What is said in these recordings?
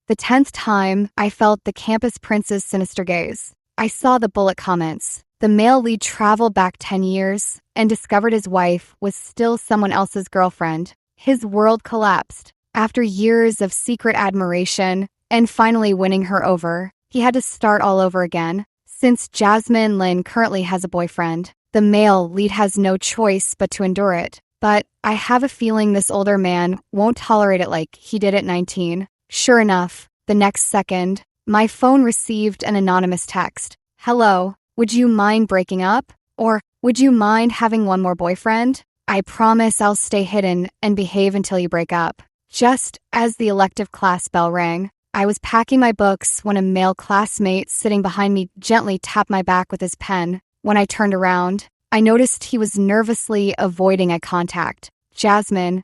The 10th time, I felt the campus prince's sinister gaze. I saw the bullet comments. The male lead traveled back 10 years and discovered his wife was still someone else's girlfriend. His world collapsed. After years of secret admiration and finally winning her over, he had to start all over again. Since Jasmine Lin currently has a boyfriend, the male lead has no choice but to endure it. But I have a feeling this older man won't tolerate it like he did at 19. Sure enough, the next second, my phone received an anonymous text. Hello, would you mind breaking up? Or would you mind having one more boyfriend? I promise I'll stay hidden and behave until you break up. Just as the elective class bell rang, I was packing my books when a male classmate sitting behind me gently tapped my back with his pen. When I turned around, I noticed he was nervously avoiding eye contact. Jasmine,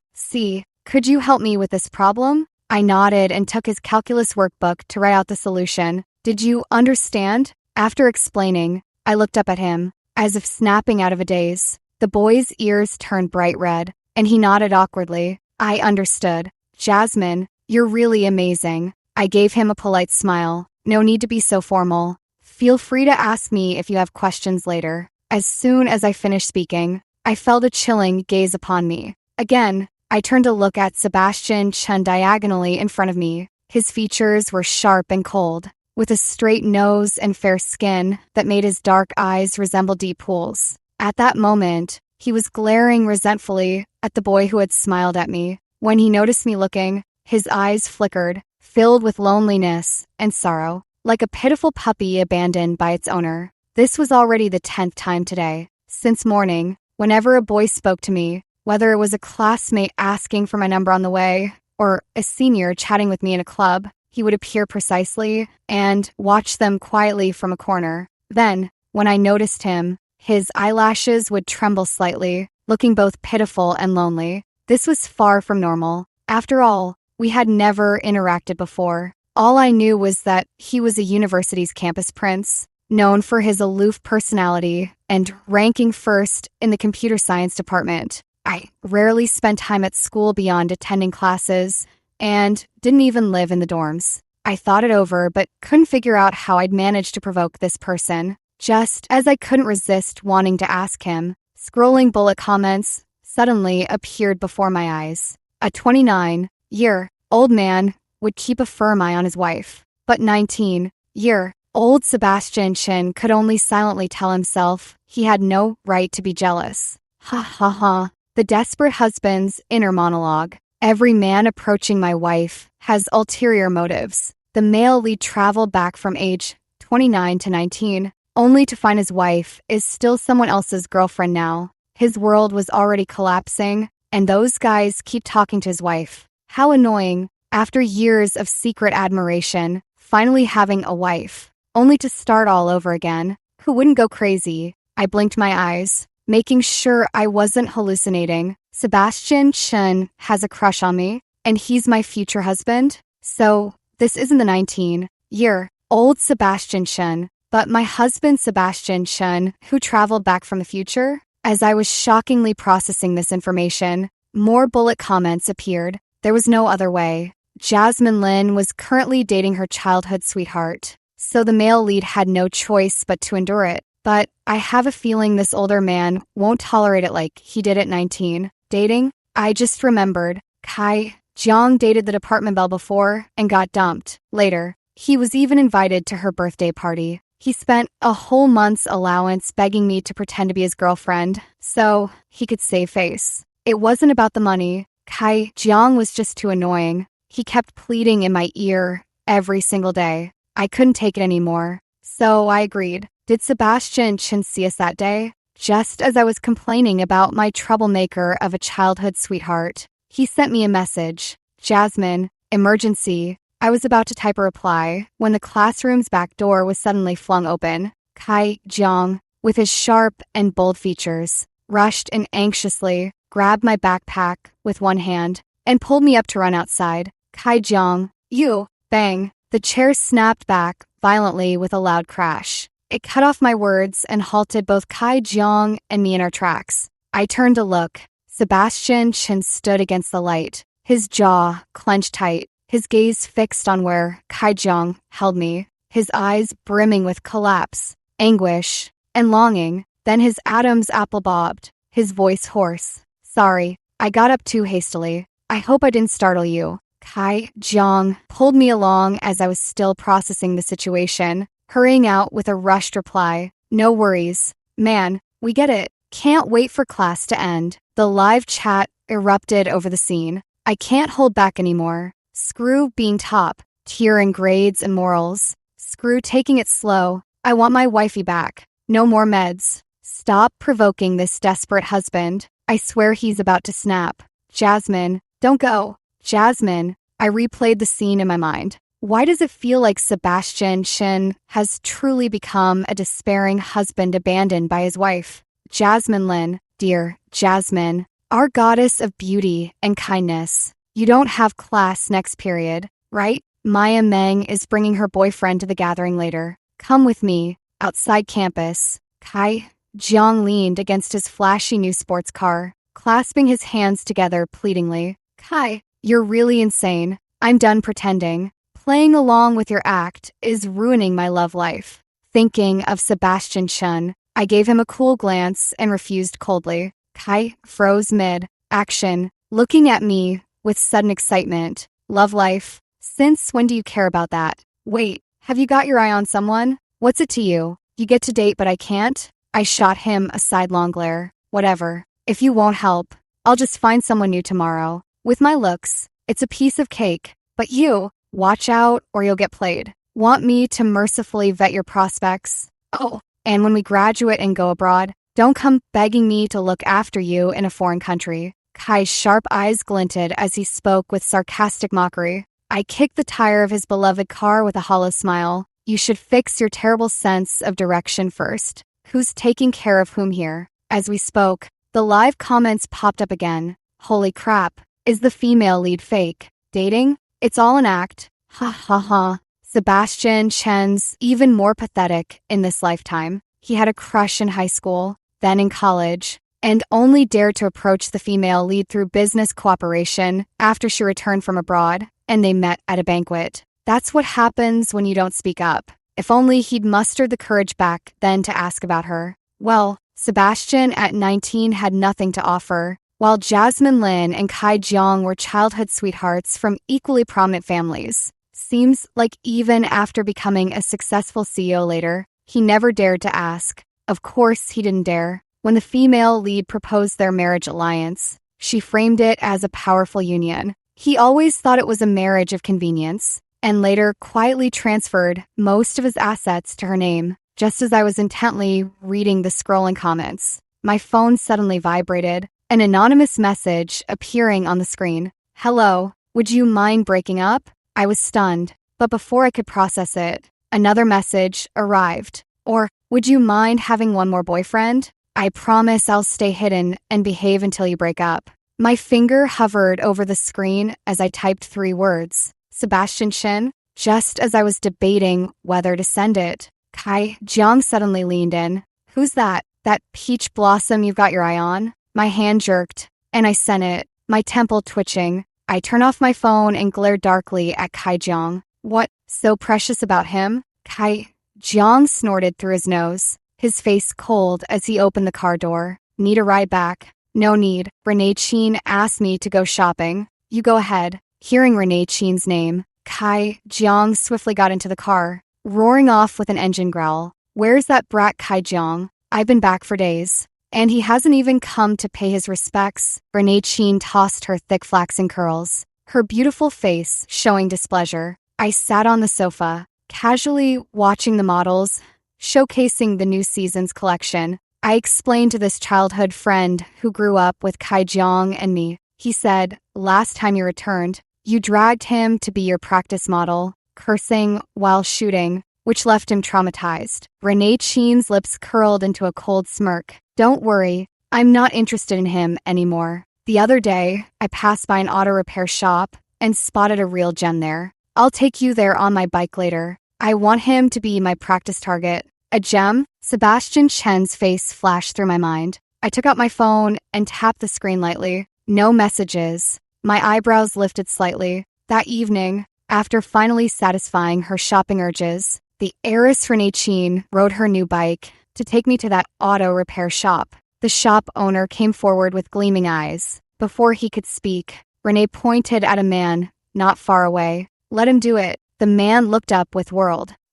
could you help me with this problem? I nodded and took his calculus workbook to write out the solution. Did you understand? After explaining, I looked up at him, as if snapping out of a daze. The boy's ears turned bright red, and he nodded awkwardly. I understood. Jasmine, you're really amazing. I gave him a polite smile. No need to be so formal. Feel free to ask me if you have questions later. As soon as I finished speaking, I felt a chilling gaze upon me. Again, I turned to look at Sebastian Chen diagonally in front of me. His features were sharp and cold, with a straight nose and fair skin that made his dark eyes resemble deep pools. At that moment, he was glaring resentfully at the boy who had smiled at me. When he noticed me looking, his eyes flickered, filled with loneliness and sorrow, like a pitiful puppy abandoned by its owner. This was already the 10th time today. Since morning, whenever a boy spoke to me, whether it was a classmate asking for my number on the way, or a senior chatting with me in a club, he would appear precisely and watch them quietly from a corner. Then, when I noticed him, his eyelashes would tremble slightly, looking both pitiful and lonely. This was far from normal. After all, we had never interacted before. All I knew was that he was a university's campus prince, known for his aloof personality and ranking first in the computer science department. I rarely spent time at school beyond attending classes and didn't even live in the dorms. I thought it over but couldn't figure out how I'd manage to provoke this person. Just as I couldn't resist wanting to ask him, scrolling bullet comments suddenly appeared before my eyes. A 29-year-old man would keep a firm eye on his wife, but 19-year-old Sebastian Chen could only silently tell himself he had no right to be jealous. Ha ha ha. The desperate husband's inner monologue. Every man approaching my wife has ulterior motives. The male lead traveled back from age 29 to 19, only to find his wife is still someone else's girlfriend now. His world was already collapsing, and those guys keep talking to his wife. How annoying, after years of secret admiration, finally having a wife, only to start all over again. Who wouldn't go crazy? I blinked my eyes, making sure I wasn't hallucinating. Sebastian Chen has a crush on me, and he's my future husband? So, this isn't the 19-year-old Sebastian Chen, but my husband Sebastian Chen, who traveled back from the future? As I was shockingly processing this information, more bullet comments appeared. There was no other way. Jasmine Lin was currently dating her childhood sweetheart, so the male lead had no choice but to endure it. But I have a feeling this older man won't tolerate it like he did at 19. Dating? I just remembered. Kai Jiang dated the department belle before and got dumped. Later, he was even invited to her birthday party. He spent a whole month's allowance begging me to pretend to be his girlfriend, so he could save face. It wasn't about the money. Kai Jiang was just too annoying. He kept pleading in my ear every single day. I couldn't take it anymore, so I agreed. Did Sebastian Chen see us that day? Just as I was complaining about my troublemaker of a childhood sweetheart, he sent me a message. Jasmine, emergency. I was about to type a reply when the classroom's back door was suddenly flung open. Kai Jiang, with his sharp and bold features, rushed and anxiously grabbed my backpack with one hand and pulled me up to run outside. Kai Jiang, you! Bang! The chair snapped back violently with a loud crash. It cut off my words and halted both Kai Jiang and me in our tracks. I turned to look. Sebastian Chen stood against the light, his jaw clenched tight, his gaze fixed on where Kai Jiang held me, his eyes brimming with collapse, anguish, and longing. Then his Adam's apple bobbed, his voice hoarse. Sorry, I got up too hastily. I hope I didn't startle you. Kai Jiang pulled me along as I was still processing the situation, hurrying out with a rushed reply. No worries. Man, we get it. Can't wait for class to end. The live chat erupted over the scene. I can't hold back anymore. Screw being top, tier in grades and morals. Screw taking it slow. I want my wifey back. No more meds. Stop provoking this desperate husband. I swear he's about to snap. Jasmine, don't go. Jasmine, I replayed the scene in my mind. Why does it feel like Sebastian Chen has truly become a despairing husband abandoned by his wife? Jasmine Lin, dear Jasmine, our goddess of beauty and kindness. You don't have class next period, right? Maya Meng is bringing her boyfriend to the gathering later. Come with me, outside campus. Kai Jiang leaned against his flashy new sports car, clasping his hands together pleadingly. Kai, you're really insane. I'm done pretending. Playing along with your act is ruining my love life. Thinking of Sebastian Chen, I gave him a cool glance and refused coldly. Kai froze mid-action, looking at me with sudden excitement. Love life? Since when do you care about that? Wait, have you got your eye on someone? What's it to you? You get to date but I can't? I shot him a sidelong glare. Whatever. If you won't help, I'll just find someone new tomorrow. With my looks, it's a piece of cake. But you, watch out or you'll get played. Want me to mercifully vet your prospects? Oh, and when we graduate and go abroad, don't come begging me to look after you in a foreign country. Kai's sharp eyes glinted as he spoke with sarcastic mockery. I kicked the tire of his beloved car with a hollow smile. You should fix your terrible sense of direction first. Who's taking care of whom here? As we spoke, the live comments popped up again. Holy crap, is the female lead fake? Dating? It's all an act. Ha ha ha. Sebastian Chen's even more pathetic in this lifetime. He had a crush in high school, then in college, and only dared to approach the female lead through business cooperation after she returned from abroad, and they met at a banquet. That's what happens when you don't speak up. If only he'd mustered the courage back then to ask about her. Well, Sebastian at 19 had nothing to offer, while Jasmine Lin and Kai Jiang were childhood sweethearts from equally prominent families. Seems like even after becoming a successful CEO later, he never dared to ask. Of course he didn't dare. When the female lead proposed their marriage alliance, she framed it as a powerful union. He always thought it was a marriage of convenience, and later quietly transferred most of his assets to her name. Just as I was intently reading the scrolling comments, my phone suddenly vibrated, an anonymous message appearing on the screen. Hello, would you mind breaking up? I was stunned, but before I could process it, another message arrived. Or, would you mind having one more boyfriend? I promise I'll stay hidden and behave until you break up. My finger hovered over the screen as I typed 3 words. Sebastian Chen, just as I was debating whether to send it. Kai Jiang suddenly leaned in. Who's that? That peach blossom you've got your eye on? My hand jerked, and I sent it, my temple twitching. I turned off my phone and glared darkly at Kai Jiang. What so precious about him? Kai Jiang snorted through his nose, his face cold as he opened the car door. Need a ride back? No need. Renee Chin asked me to go shopping. You go ahead. Hearing Renee Chin's name, Kai Jiang swiftly got into the car, roaring off with an engine growl. Where's that brat Kai Jiang? I've been back for days. And he hasn't even come to pay his respects. Renee Chin tossed her thick flaxen curls, her beautiful face showing displeasure. I sat on the sofa, casually watching the models, showcasing the new season's collection. I explained to this childhood friend who grew up with Kai Jiang and me. He said, last time you returned, you dragged him to be your practice model, cursing while shooting, which left him traumatized. Renee Chin's lips curled into a cold smirk. Don't worry, I'm not interested in him anymore. The other day, I passed by an auto repair shop and spotted a real gem there. I'll take you there on my bike later. I want him to be my practice target. A gem? Sebastian Chen's face flashed through my mind. I took out my phone and tapped the screen lightly. No messages. My eyebrows lifted slightly. That evening, after finally satisfying her shopping urges, the heiress Renee rode her new bike to take me to that auto repair shop. The shop owner came forward with gleaming eyes. Before he could speak, Renee pointed at a man not far away. Let him do it. The man looked up with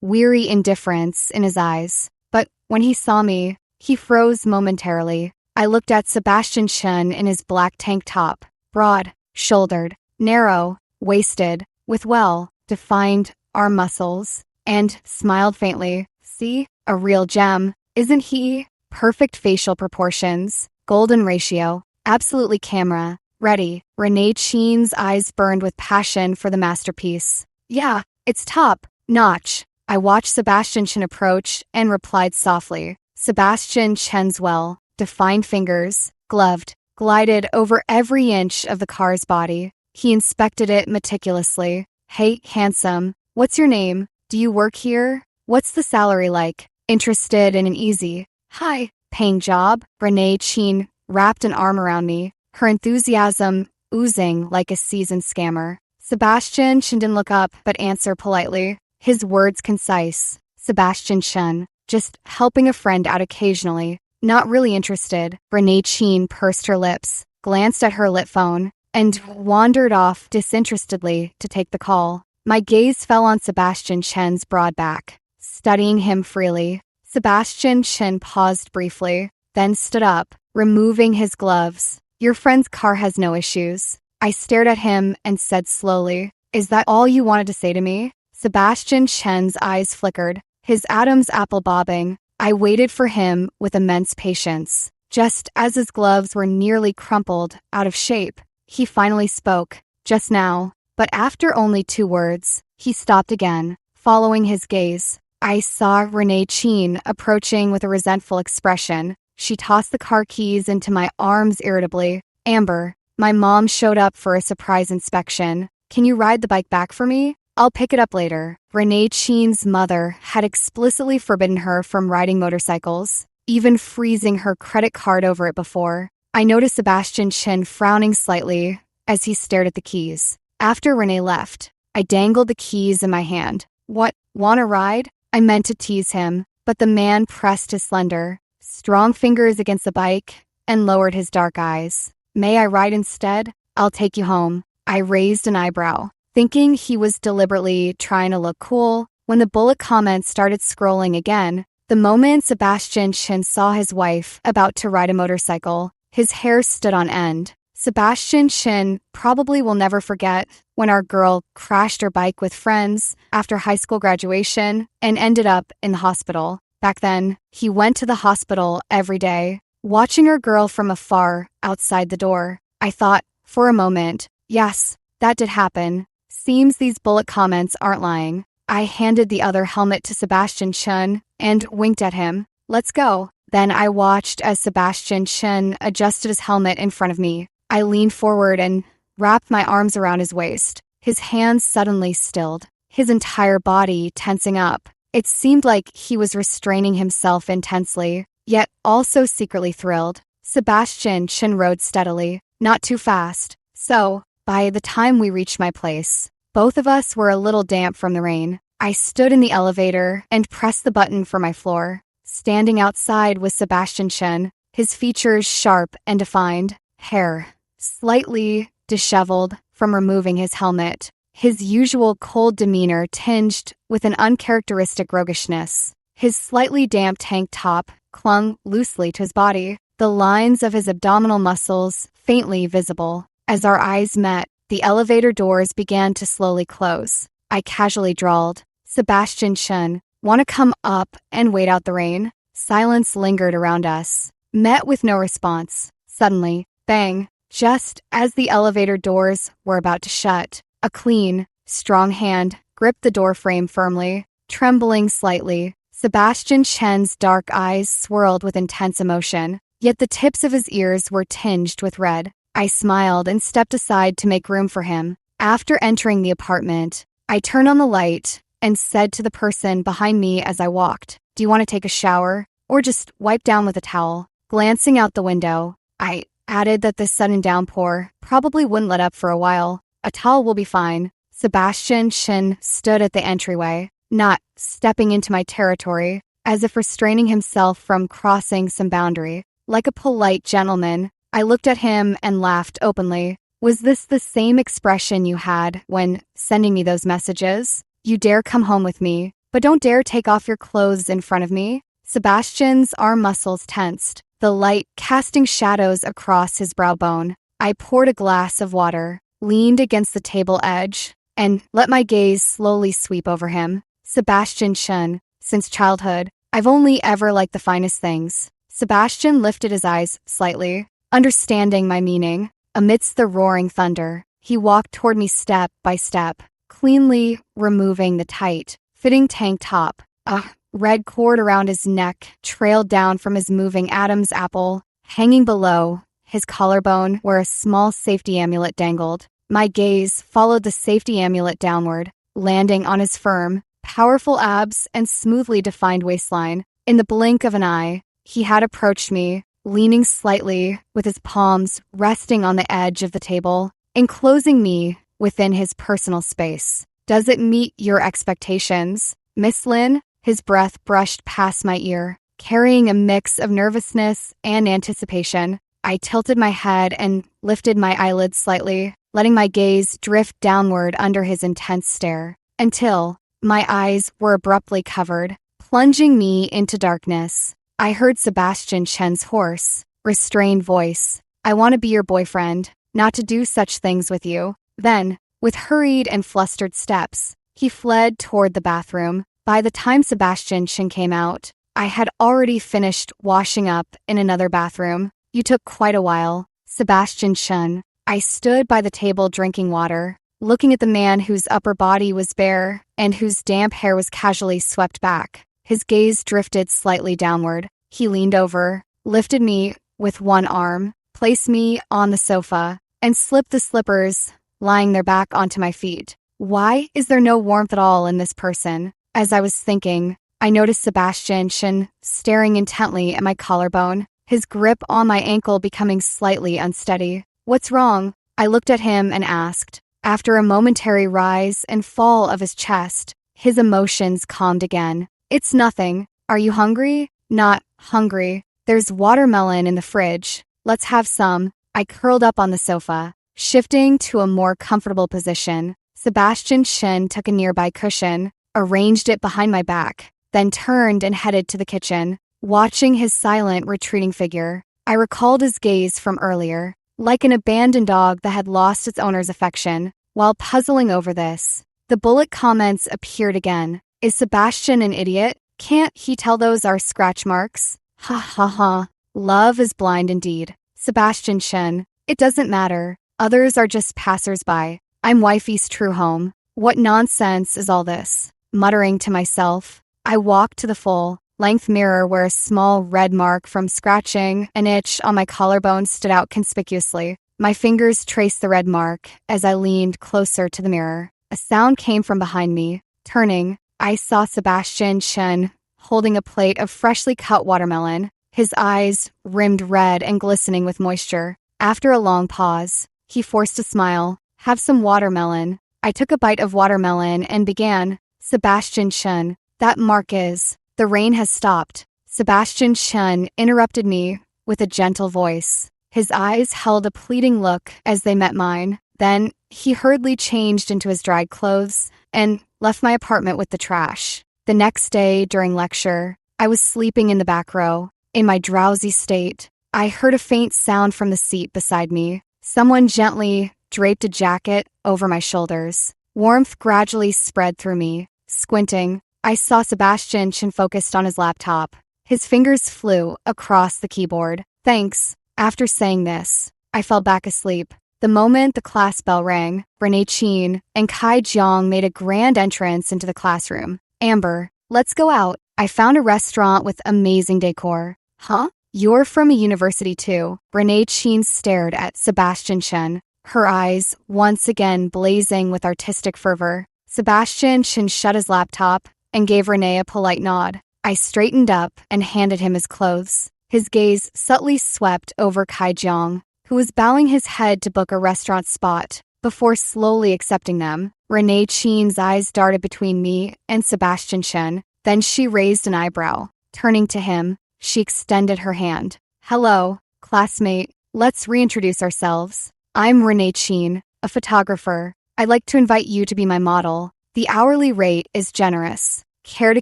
weary indifference in his eyes. But when he saw me, he froze momentarily. I looked at Sebastian Chen in his black tank top, broad-shouldered, narrow-waisted, with well-defined arm muscles, and smiled faintly. See? A real gem. Isn't he? Perfect facial proportions, golden ratio, absolutely camera ready. Renee Chen's eyes burned with passion for the masterpiece. Yeah, it's top notch. I watched Sebastian Chen approach and replied softly. Sebastian Chen's well-defined fingers, glided over every inch of the car's body. He inspected it meticulously. Hey, handsome, what's your name? Do you work here? What's the salary like? Interested in an easy, high-paying job? Renee Chen wrapped an arm around me, her enthusiasm oozing like a seasoned scammer. Sebastian Chen didn't look up but answer politely, his words concise. Sebastian Chen, just helping a friend out occasionally. Not really interested. Renee Chen pursed her lips, glanced at her lit phone, and wandered off disinterestedly to take the call. My gaze fell on Sebastian Chen's broad back, studying him freely. Sebastian Chen paused briefly, then stood up, removing his gloves. Your friend's car has no issues. I stared at him and said slowly, is that all you wanted to say to me? Sebastian Chen's eyes flickered, his Adam's apple bobbing. I waited for him with immense patience. Just as his gloves were nearly crumpled out of shape, he finally spoke, just now. But after only 2 words, he stopped again, following his gaze. I saw Renee Chen approaching with a resentful expression. She tossed the car keys into my arms irritably. Amber, my mom showed up for a surprise inspection. Can you ride the bike back for me? I'll pick it up later. Renee Chen's mother had explicitly forbidden her from riding motorcycles, even freezing her credit card over it before. I noticed Sebastian Chen frowning slightly as he stared at the keys. After Renee left, I dangled the keys in my hand. What, want a ride? I meant to tease him, but the man pressed his slender, strong fingers against the bike and lowered his dark eyes. May I ride instead? I'll take you home. I raised an eyebrow, thinking he was deliberately trying to look cool, when the bullet comments started scrolling again. The moment Sebastian Chen saw his wife about to ride a motorcycle, his hair stood on end. Sebastian Chen probably will never forget when our girl crashed her bike with friends after high school graduation and ended up in the hospital. Back then, he went to the hospital every day, watching our girl from afar outside the door. I thought, for a moment, yes, that did happen. Seems these bullet comments aren't lying. I handed the other helmet to Sebastian Chen and winked at him. Let's go. Then I watched as Sebastian Chen adjusted his helmet in front of me. I leaned forward and wrapped my arms around his waist. His hands suddenly stilled, his entire body tensing up. It seemed like he was restraining himself intensely, yet also secretly thrilled. Sebastian Chen rode steadily, not too fast. So, by the time we reached my place, both of us were a little damp from the rain. I stood in the elevator and pressed the button for my floor. Standing outside was Sebastian Chen, his features sharp and defined, hair slightly disheveled from removing his helmet, his usual cold demeanor tinged with an uncharacteristic roguishness. His slightly damp tank top clung loosely to his body, the lines of his abdominal muscles faintly visible. As our eyes met, the elevator doors began to slowly close. I casually drawled, Sebastian Chen, want to come up and wait out the rain? Silence lingered around us, met with no response. Suddenly, bang, just as the elevator doors were about to shut, a clean, strong hand gripped the doorframe firmly. Trembling slightly, Sebastian Chen's dark eyes swirled with intense emotion, yet the tips of his ears were tinged with red. I smiled and stepped aside to make room for him. After entering the apartment, I turned on the light and said to the person behind me as I walked, do you want to take a shower or just wipe down with a towel? Glancing out the window, I added that this sudden downpour probably wouldn't let up for a while. A towel will be fine. Sebastian Shin stood at the entryway, not stepping into my territory, as if restraining himself from crossing some boundary. Like a polite gentleman, I looked at him and laughed openly. Was this the same expression you had when sending me those messages? You dare come home with me, but don't dare take off your clothes in front of me? Sebastian's arm muscles tensed, the light casting shadows across his brow bone. I poured a glass of water, leaned against the table edge, and let my gaze slowly sweep over him. Sebastian Shen, since childhood, I've only ever liked the finest things. Sebastian lifted his eyes slightly, understanding my meaning. Amidst the roaring thunder, he walked toward me step by step, cleanly removing the tight, fitting tank top. A red cord around his neck trailed down from his moving Adam's apple, hanging below his collarbone where a small safety amulet dangled. My gaze followed the safety amulet downward, landing on his firm, powerful abs and smoothly defined waistline. In the blink of an eye, he had approached me, leaning slightly with his palms resting on the edge of the table, enclosing me within his personal space. Does it meet your expectations, Miss Lin? His breath brushed past my ear, carrying a mix of nervousness and anticipation. I tilted my head and lifted my eyelids slightly, letting my gaze drift downward under his intense stare, until my eyes were abruptly covered, plunging me into darkness. I heard Sebastian Chen's hoarse, restrained voice. I want to be your boyfriend, not to do such things with you. Then, with hurried and flustered steps, he fled toward the bathroom. By the time Sebastian Chen came out, I had already finished washing up in another bathroom. You took quite a while, Sebastian Chen. I stood by the table drinking water, looking at the man whose upper body was bare and whose damp hair was casually swept back. His gaze drifted slightly downward. He leaned over, lifted me with one arm, placed me on the sofa, and slipped the slippers, lying their back onto my feet. Why is there no warmth at all in this person? As I was thinking, I noticed Sebastian Shin staring intently at my collarbone, his grip on my ankle becoming slightly unsteady. What's wrong? I looked at him and asked. After a momentary rise and fall of his chest, his emotions calmed again. It's nothing. Are you hungry? Not hungry. There's watermelon in the fridge. Let's have some. I curled up on the sofa, shifting to a more comfortable position. Sebastian Shin took a nearby cushion, arranged it behind my back, then turned and headed to the kitchen. Watching his silent, retreating figure, I recalled his gaze from earlier, like an abandoned dog that had lost its owner's affection. While puzzling over this, the bullet comments appeared again. Is Sebastian an idiot? Can't he tell those are scratch marks? Ha ha ha. Love is blind indeed. Sebastian Shen, it doesn't matter. Others are just passers-by. I'm wifey's true home. What nonsense is all this? Muttering to myself, I walked to the full-length mirror where a small red mark from scratching an itch on my collarbone stood out conspicuously. My fingers traced the red mark as I leaned closer to the mirror. A sound came from behind me. Turning, I saw Sebastian Shen holding a plate of freshly cut watermelon, his eyes rimmed red and glistening with moisture. After a long pause, he forced a smile. Have some watermelon. I took a bite of watermelon and began. Sebastian Shen, that mark is. The rain has stopped. Sebastian Shen interrupted me with a gentle voice. His eyes held a pleading look as they met mine. Then he hurriedly changed into his dried clothes and left my apartment with the trash. The next day, during lecture, I was sleeping in the back row. In my drowsy state, I heard a faint sound from the seat beside me. Someone gently draped a jacket over my shoulders. Warmth gradually spread through me. Squinting, I saw Sebastian Chin focused on his laptop. His fingers flew across the keyboard. Thanks. After saying this, I fell back asleep. The moment the class bell rang, Renee Chin and Kai Jiang made a grand entrance into the classroom. Amber, let's go out. I found a restaurant with amazing decor. Huh? You're from a university too. Renee Chin stared at Sebastian Chen, her eyes once again blazing with artistic fervor. Sebastian Chen shut his laptop and gave Renee a polite nod. I straightened up and handed him his clothes. His gaze subtly swept over Kai Jiang, who was bowing his head to book a restaurant spot before slowly accepting them. Renee Chen's eyes darted between me and Sebastian Chen. Then she raised an eyebrow. Turning to him, she extended her hand. Hello, classmate. Let's reintroduce ourselves. I'm Renee Chen, a photographer. I'd like to invite you to be my model. The hourly rate is generous. Care to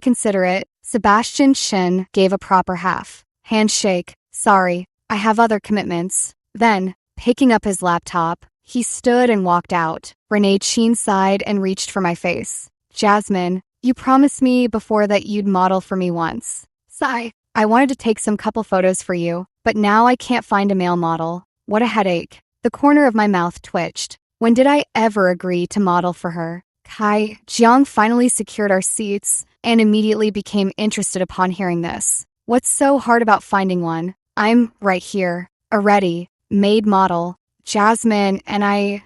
consider it? Sebastian Chen gave a proper half. Handshake. Sorry, I have other commitments. Then, picking up his laptop, he stood and walked out. Renee Chen sighed and reached for my face. Jasmine, you promised me before that you'd model for me once. Sigh. I wanted to take some couple photos for you, but now I can't find a male model. What a headache. The corner of my mouth twitched. When did I ever agree to model for her? Kai Jiang finally secured our seats and immediately became interested upon hearing this. What's so hard about finding one? I'm right here, a ready-made model. Jasmine and I,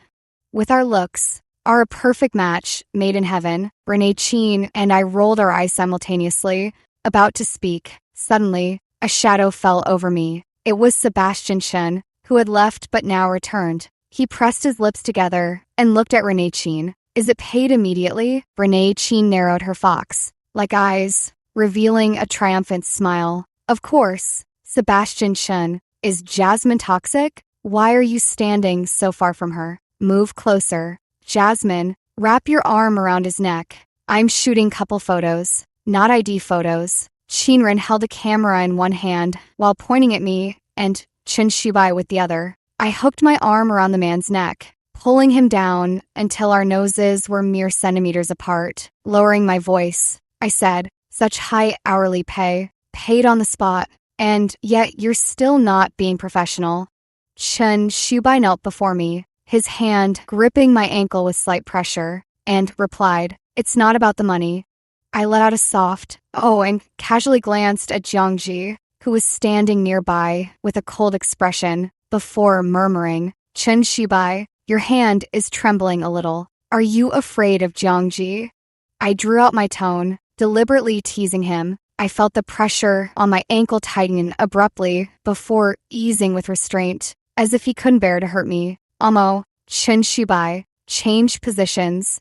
with our looks, are a perfect match made in heaven. Renee Chen and I rolled our eyes simultaneously, about to speak. Suddenly, a shadow fell over me. It was Sebastian Chen, who had left but now returned. He pressed his lips together and looked at Renee Chen. Is it paid immediately? Renee Chen narrowed her fox-like eyes, revealing a triumphant smile. Of course. Sebastian Chen, is Jasmine toxic? Why are you standing so far from her? Move closer. Jasmine, wrap your arm around his neck. I'm shooting couple photos, not ID photos. Chenren held a camera in one hand while pointing at me and Chen Shubai with the other. I hooked my arm around the man's neck, pulling him down until our noses were mere centimeters apart. Lowering my voice, I said, such high hourly pay, paid on the spot, and yet you're still not being professional. Chen Shubai knelt before me, his hand gripping my ankle with slight pressure, and replied, it's not about the money. I let out a soft, oh, and casually glanced at Jiangji, who was standing nearby with a cold expression, before murmuring, Chen Shubai, your hand is trembling a little. Are you afraid of Jiangji? I drew out my tone, deliberately teasing him. I felt the pressure on my ankle tighten abruptly before easing with restraint, as if he couldn't bear to hurt me. Amo, Chen Shubai, changed positions.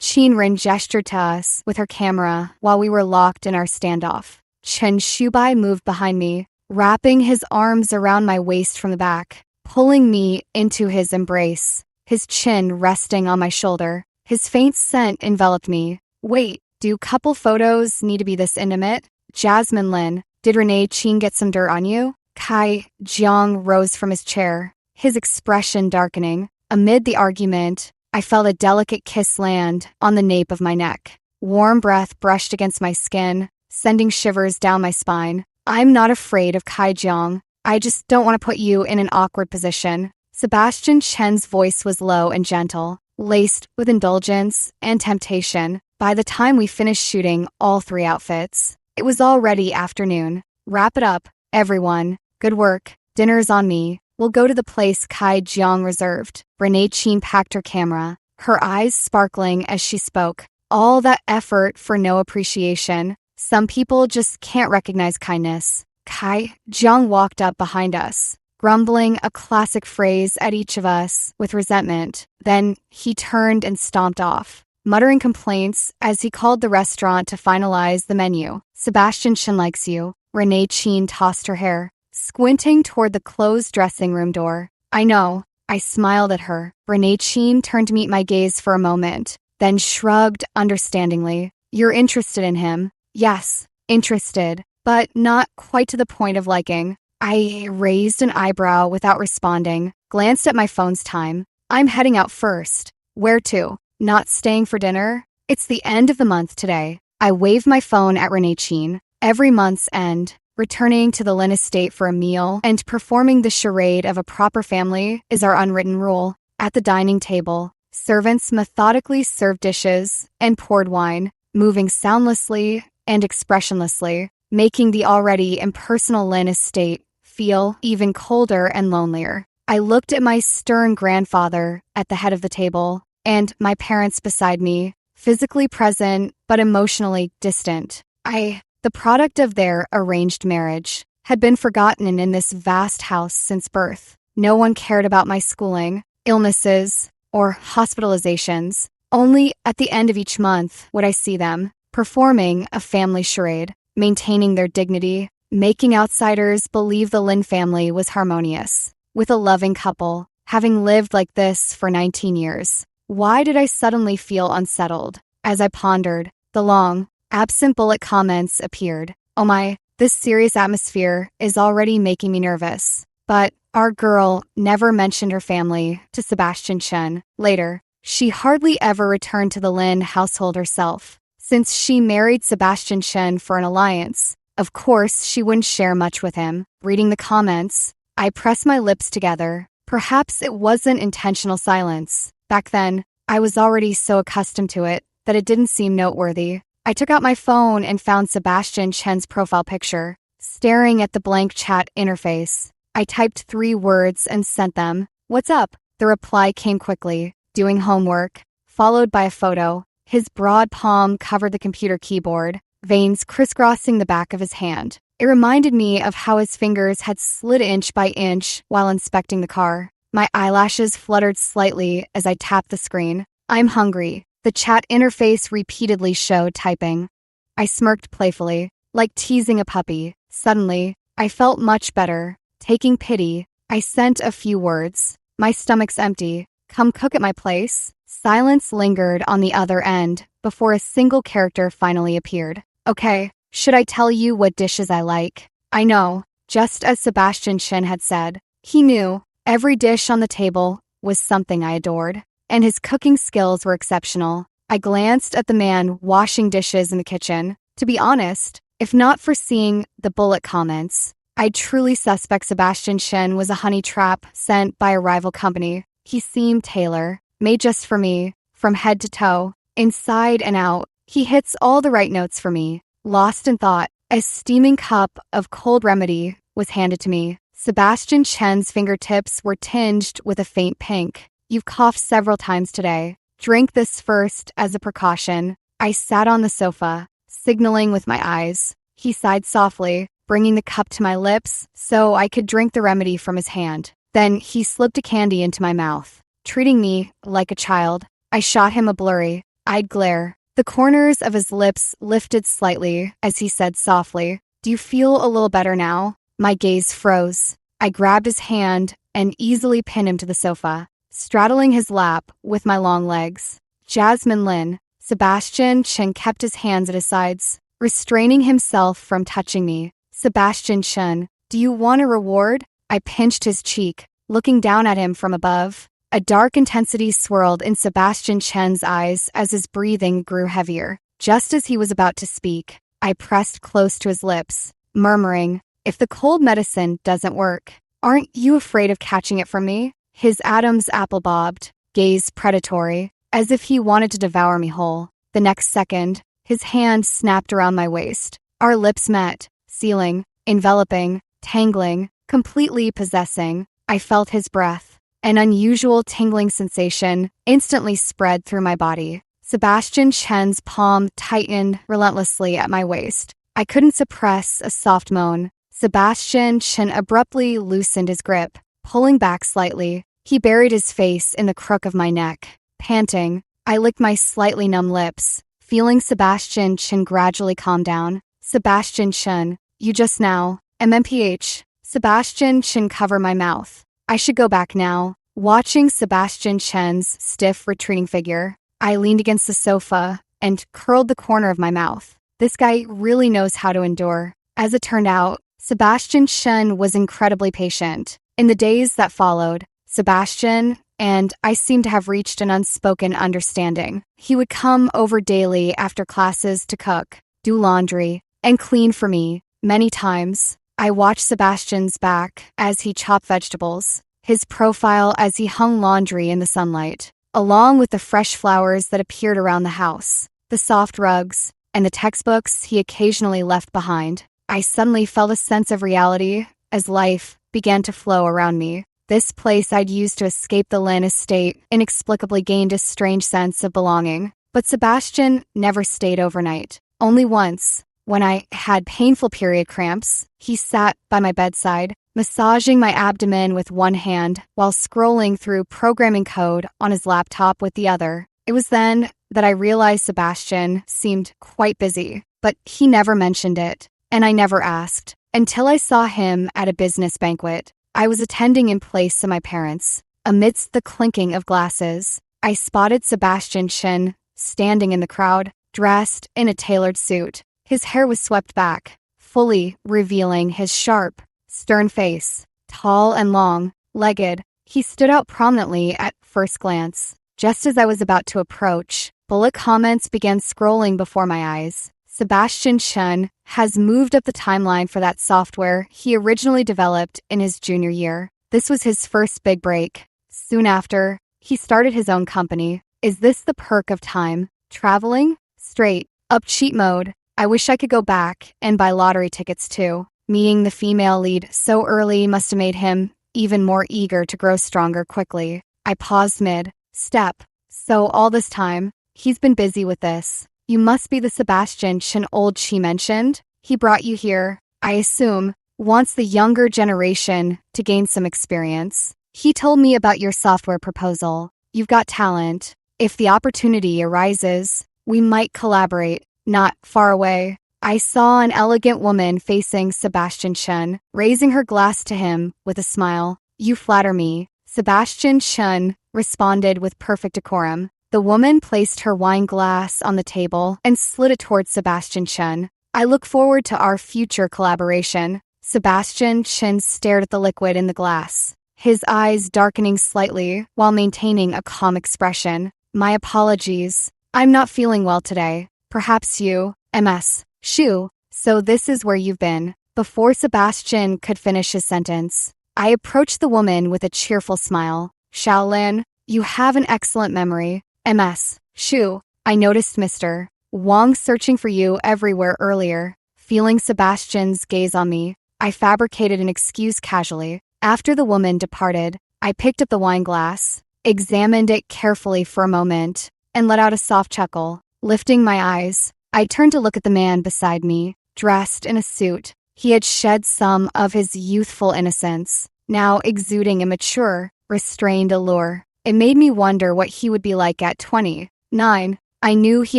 Chenren gestured to us with her camera while we were locked in our standoff. Chen Shubai moved behind me, wrapping his arms around my waist from the back, pulling me into his embrace, his chin resting on my shoulder. His faint scent enveloped me. Wait, do couple photos need to be this intimate? Jasmine Lin, did Renee Chen get some dirt on you? Kai Jiang rose from his chair, his expression darkening. Amid the argument, I felt a delicate kiss land on the nape of my neck. Warm breath brushed against my skin, sending shivers down my spine. I'm not afraid of Kai Jiang. I just don't want to put you in an awkward position. Sebastian Chen's voice was low and gentle, laced with indulgence and temptation. By the time we finished shooting all 3 outfits, it was already afternoon. Wrap it up, everyone. Good work. Dinner's on me. We'll go to the place Kai Jiang reserved. Renee Chen packed her camera, her eyes sparkling as she spoke. All that effort for no appreciation. Some people just can't recognize kindness. Kai Jiang walked up behind us, grumbling a classic phrase at each of us with resentment. Then he turned and stomped off, muttering complaints as he called the restaurant to finalize the menu. Sebastian Chen likes you. Renee Chen tossed her hair, squinting toward the closed dressing room door. I know. I smiled at her. Renee Chen turned to meet my gaze for a moment, then shrugged understandingly. You're interested in him? Yes, interested, but not quite to the point of liking. I raised an eyebrow without responding, glanced at my phone's time. I'm heading out first. Where to? Not staying for dinner? It's the end of the month today. I waved my phone at Renee Chen. Every month's end, returning to the Lin estate for a meal and performing the charade of a proper family is our unwritten rule. At the dining table, servants methodically served dishes and poured wine, moving soundlessly and expressionlessly, making the already impersonal Lin estate feel even colder and lonelier. I looked at my stern grandfather at the head of the table, and my parents beside me, physically present but emotionally distant. The product of their arranged marriage, had been forgotten in this vast house since birth. No one cared about my schooling, illnesses, or hospitalizations. Only at the end of each month would I see them, performing a family charade, maintaining their dignity, making outsiders believe the Lin family was harmonious, with a loving couple, having lived like this for 19 years. Why did I suddenly feel unsettled? As I pondered, the long, absent bullet comments appeared. Oh my, this serious atmosphere is already making me nervous. But our girl never mentioned her family to Sebastian Chen. Later, she hardly ever returned to the Lin household herself. Since she married Sebastian Chen for an alliance, of course she wouldn't share much with him. Reading the comments, I pressed my lips together. Perhaps it wasn't intentional silence. Back then, I was already so accustomed to it that it didn't seem noteworthy. I took out my phone and found Sebastian Chen's profile picture. Staring at the blank chat interface, I typed 3 words and sent them. "What's up?" The reply came quickly. "Doing homework," followed by a photo. His broad palm covered the computer keyboard, veins crisscrossing the back of his hand. It reminded me of how his fingers had slid inch by inch while inspecting the car. My eyelashes fluttered slightly as I tapped the screen. "I'm hungry." The chat interface repeatedly showed typing. I smirked playfully, like teasing a puppy. Suddenly, I felt much better. Taking pity, I sent a few words. "My stomach's empty. Come cook at my place." Silence lingered on the other end before a single character finally appeared. "Okay, should I tell you what dishes I like?" I know, just as Sebastian Chen had said. He knew every dish on the table was something I adored, and his cooking skills were exceptional. I glanced at the man washing dishes in the kitchen. To be honest, if not for seeing the bullet comments, I'd truly suspect Sebastian Chen was a honey trap sent by a rival company. He seemed tailor, made just for me, from head to toe, inside and out. He hits all the right notes for me. Lost in thought, a steaming cup of cold remedy was handed to me. Sebastian Chen's fingertips were tinged with a faint pink. "You've coughed several times today. Drink this first as a precaution." I sat on the sofa, signaling with my eyes. He sighed softly, bringing the cup to my lips so I could drink the remedy from his hand. Then he slipped a candy into my mouth. Treating me like a child, I shot him a blurry-eyed glare. The corners of his lips lifted slightly as he said softly, "Do you feel a little better now?" My gaze froze. I grabbed his hand and easily pinned him to the sofa, straddling his lap with my long legs. "Jasmine Lin." Sebastian Chen kept his hands at his sides, restraining himself from touching me. "Sebastian Chen, do you want a reward?" I pinched his cheek, looking down at him from above. A dark intensity swirled in Sebastian Chen's eyes as his breathing grew heavier. Just as he was about to speak, I pressed close to his lips, murmuring, "If the cold medicine doesn't work, aren't you afraid of catching it from me?" His Adam's apple bobbed, gaze predatory, as if he wanted to devour me whole. The next second, his hand snapped around my waist. Our lips met, sealing, enveloping, tangling, completely possessing. I felt his breath. An unusual tingling sensation instantly spread through my body. Sebastian Chen's palm tightened relentlessly at my waist. I couldn't suppress a soft moan. Sebastian Chen abruptly loosened his grip, pulling back slightly. He buried his face in the crook of my neck. Panting, I licked my slightly numb lips, feeling Sebastian Chen gradually calm down. "Sebastian Chen, you just now, MMPH. Sebastian Chen covered my mouth. I should go back now. Watching Sebastian Chen's stiff, retreating figure, I leaned against the sofa and curled the corner of my mouth. This guy really knows how to endure. As it turned out, Sebastian Chen was incredibly patient. In the days that followed, Sebastian and I seemed to have reached an unspoken understanding. He would come over daily after classes to cook, do laundry, and clean for me. Many times, I watched Sebastian's back as he chopped vegetables, his profile as he hung laundry in the sunlight, along with the fresh flowers that appeared around the house, the soft rugs, and the textbooks he occasionally left behind. I suddenly felt a sense of reality as life began to flow around me. This place I'd used to escape the Lin estate inexplicably gained a strange sense of belonging. But Sebastian never stayed overnight. Only once, when I had painful period cramps, he sat by my bedside, massaging my abdomen with one hand while scrolling through programming code on his laptop with the other. It It was then that I realized Sebastian seemed quite busy, but he never mentioned it, and I never asked, until I saw him at a business banquet I was attending in place of my parents. Amidst the clinking of glasses, I spotted Sebastian Shin standing in the crowd, dressed in a tailored suit. His hair was swept back, fully revealing his sharp, stern face. Tall and long-legged, he stood out prominently at first glance. Just as I was about to approach, bullet comments began scrolling before my eyes. Sebastian Shen has moved up the timeline for that software he originally developed in his junior year. This was his first big break. Soon after, he started his own company. Is this the perk of time? Traveling? Straight up cheat mode. I wish I could go back and buy lottery tickets too. Meeting the female lead so early must have made him even more eager to grow stronger quickly. I paused mid-step. So all this time, he's been busy with this. You must be the Sebastian Shin old she mentioned. He brought you here, I assume, wants the younger generation to gain some experience. He told me about your software proposal. You've got talent. If the opportunity arises, we might collaborate. Not far away, I saw an elegant woman facing Sebastian Shen, raising her glass to him with a smile. You flatter me. Sebastian Shen responded with perfect decorum. The woman placed her wine glass on the table and slid it towards Sebastian Shen. I look forward to our future collaboration. Sebastian Shen stared at the liquid in the glass, his eyes darkening slightly while maintaining a calm expression. My apologies. I'm not feeling well today. Perhaps you, MS. Shu. So this is where you've been. Before Sebastian could finish his sentence, I approached the woman with a cheerful smile. Shaolin, you have an excellent memory. MS. Shu. I noticed Mr. Wang searching for you everywhere earlier. Feeling Sebastian's gaze on me, I fabricated an excuse casually. After the woman departed, I picked up the wine glass, examined it carefully for a moment, and let out a soft chuckle. Lifting my eyes, I turned to look at the man beside me, dressed in a suit. He had shed some of his youthful innocence, now exuding a mature, restrained allure. It made me wonder what he would be like at 29. I knew he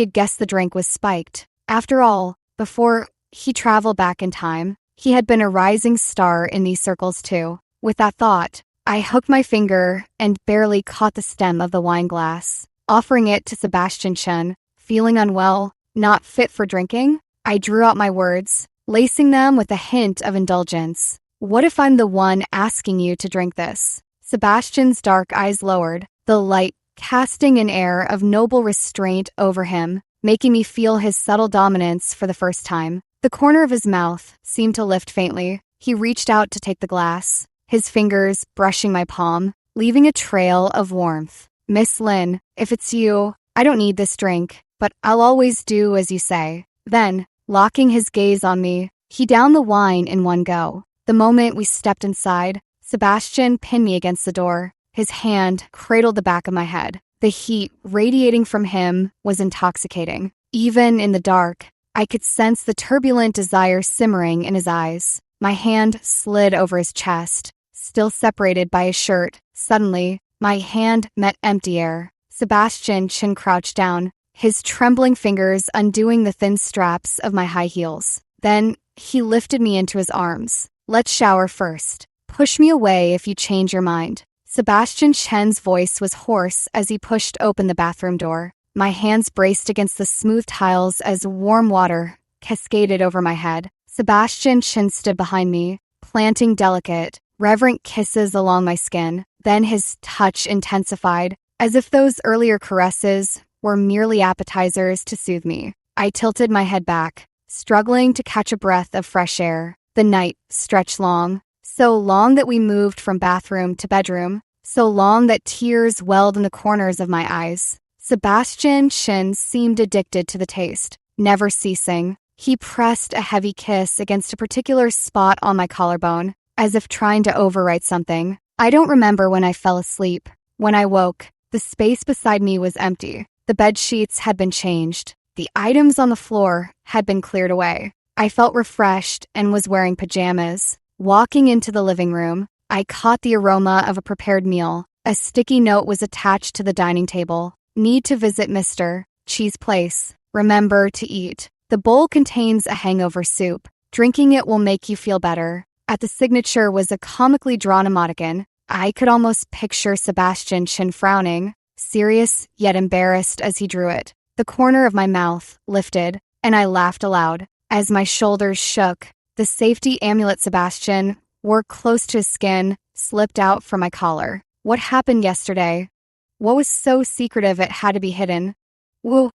had guessed the drink was spiked. After all, before he traveled back in time, he had been a rising star in these circles too. With that thought, I hooked my finger and barely caught the stem of the wine glass, offering it to Sebastian Shen. Feeling unwell, not fit for drinking, I drew out my words, lacing them with a hint of indulgence. What if I'm the one asking you to drink this? Sebastian's dark eyes lowered, the light casting an air of noble restraint over him, making me feel his subtle dominance for the first time. The corner of his mouth seemed to lift faintly. He reached out to take the glass, his fingers brushing my palm, leaving a trail of warmth. Miss Lin, if it's you, I don't need this drink, but I'll always do as you say. Then, locking his gaze on me, he downed the wine in one go. The moment we stepped inside, Sebastian pinned me against the door. His hand cradled the back of my head. The heat radiating from him was intoxicating. Even in the dark, I could sense the turbulent desire simmering in his eyes. My hand slid over his chest, still separated by his shirt. Suddenly, my hand met empty air. Sebastian Shin crouched down, his trembling fingers undoing the thin straps of my high heels. Then, he lifted me into his arms. Let's shower first. Push me away if you change your mind. Sebastian Shen's voice was hoarse as he pushed open the bathroom door. My hands braced against the smooth tiles as warm water cascaded over my head. Sebastian Shen stood behind me, planting delicate, reverent kisses along my skin. Then his touch intensified, as if those earlier caresses were merely appetizers to soothe me. I tilted my head back, struggling to catch a breath of fresh air. The night stretched long, so long that we moved from bathroom to bedroom, so long that tears welled in the corners of my eyes. Sebastian Shin seemed addicted to the taste, never ceasing. He pressed a heavy kiss against a particular spot on my collarbone, as if trying to overwrite something. I don't remember when I fell asleep. When I woke, the space beside me was empty. The bed sheets had been changed. The items on the floor had been cleared away. I felt refreshed and was wearing pajamas. Walking into the living room, I caught the aroma of a prepared meal. A sticky note was attached to the dining table. Need to visit Mr. Cheese Place. Remember to eat. The bowl contains a hangover soup. Drinking it will make you feel better. At the signature was a comically drawn emoticon. I could almost picture Sebastian Chin frowning, serious yet embarrassed as he drew it. The corner of my mouth lifted, and I laughed aloud. As my shoulders shook, the safety amulet Sebastian wore close to his skin slipped out from my collar. What happened yesterday? What was so secretive it had to be hidden? Who?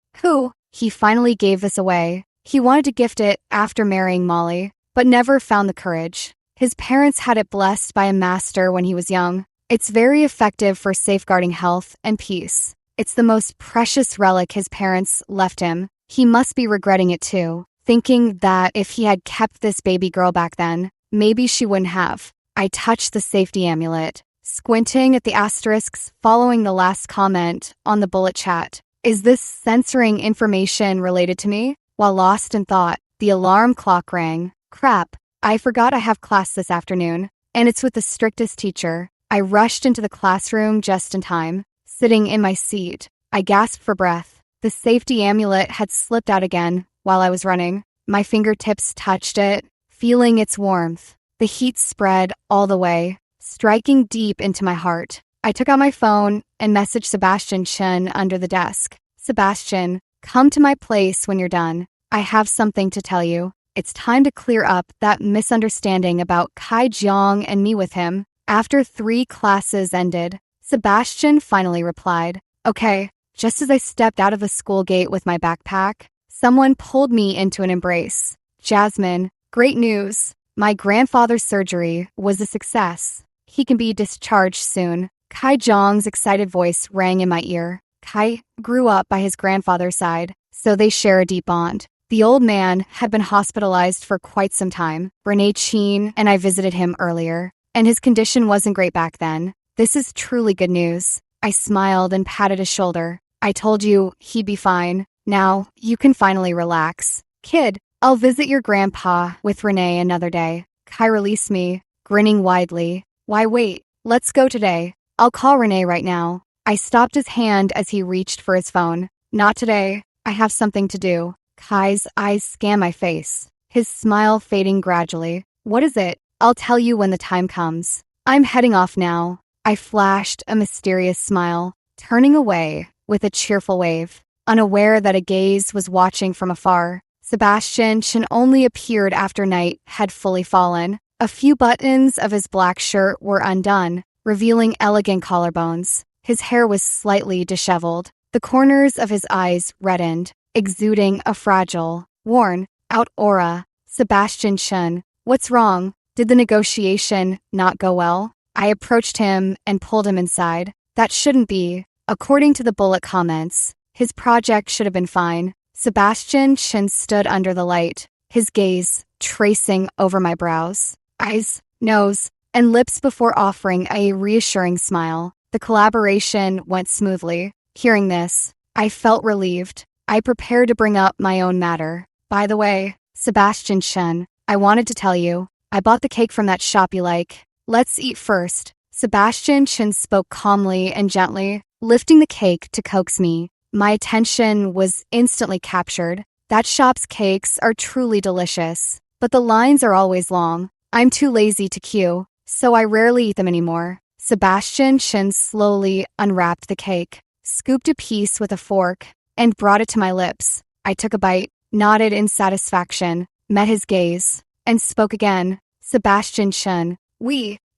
He finally gave this away. He wanted to gift it after marrying Molly, but never found the courage. His parents had it blessed by a master when he was young. It's very effective for safeguarding health and peace. It's the most precious relic his parents left him. He must be regretting it too, thinking that if he had kept this baby girl back then, maybe she wouldn't have. I touched the safety amulet, squinting at the asterisks following the last comment on the bullet chat. Is this censoring information related to me? While lost in thought, the alarm clock rang. Crap, I forgot I have class this afternoon, and it's with the strictest teacher. I rushed into the classroom just in time. Sitting in my seat, I gasped for breath. The safety amulet had slipped out again while I was running. My fingertips touched it, feeling its warmth. The heat spread all the way, striking deep into my heart. I took out my phone and messaged Sebastian Chen under the desk. Sebastian, come to my place when you're done. I have something to tell you. It's time to clear up that misunderstanding about Kai Jiang and me with him. After 3 classes ended, Sebastian finally replied. Okay. Just as I stepped out of the school gate with my backpack, someone pulled me into an embrace. Jasmine, great news. My grandfather's surgery was a success. He can be discharged soon. Kai Jiang's excited voice rang in my ear. Kai grew up by his grandfather's side, so they share a deep bond. The old man had been hospitalized for quite some time. Renee Chin and I visited him earlier, and his condition wasn't great back then. This is truly good news. I smiled and patted his shoulder. I told you he'd be fine. Now, you can finally relax. Kid, I'll visit your grandpa with Renee another day. Kai released me, grinning widely. Why wait? Let's go today. I'll call Renee right now. I stopped his hand as he reached for his phone. Not today. I have something to do. Kai's eyes scanned my face, his smile fading gradually. What is it? I'll tell you when the time comes. I'm heading off now. I flashed a mysterious smile, turning away with a cheerful wave, unaware that a gaze was watching from afar. Sebastian Chen only appeared after night had fully fallen. A few buttons of his black shirt were undone, revealing elegant collarbones. His hair was slightly disheveled. The corners of his eyes reddened, exuding a fragile, worn-out aura. Sebastian Chen, what's wrong? Did the negotiation not go well? I approached him and pulled him inside. That shouldn't be. According to the bullet comments, his project should have been fine. Sebastian Chen stood under the light, his gaze tracing over my brows, eyes, nose, and lips before offering a reassuring smile. The collaboration went smoothly. Hearing this, I felt relieved. I prepared to bring up my own matter. By the way, Sebastian Chen, I wanted to tell you, I bought the cake from that shop you like. Let's eat first. Sebastian Chen spoke calmly and gently, lifting the cake to coax me. My attention was instantly captured. That shop's cakes are truly delicious, but the lines are always long. I'm too lazy to queue, so I rarely eat them anymore. Sebastian Chen slowly unwrapped the cake, scooped a piece with a fork, and brought it to my lips. I took a bite, nodded in satisfaction, met his gaze, and spoke again. Sebastian Chen,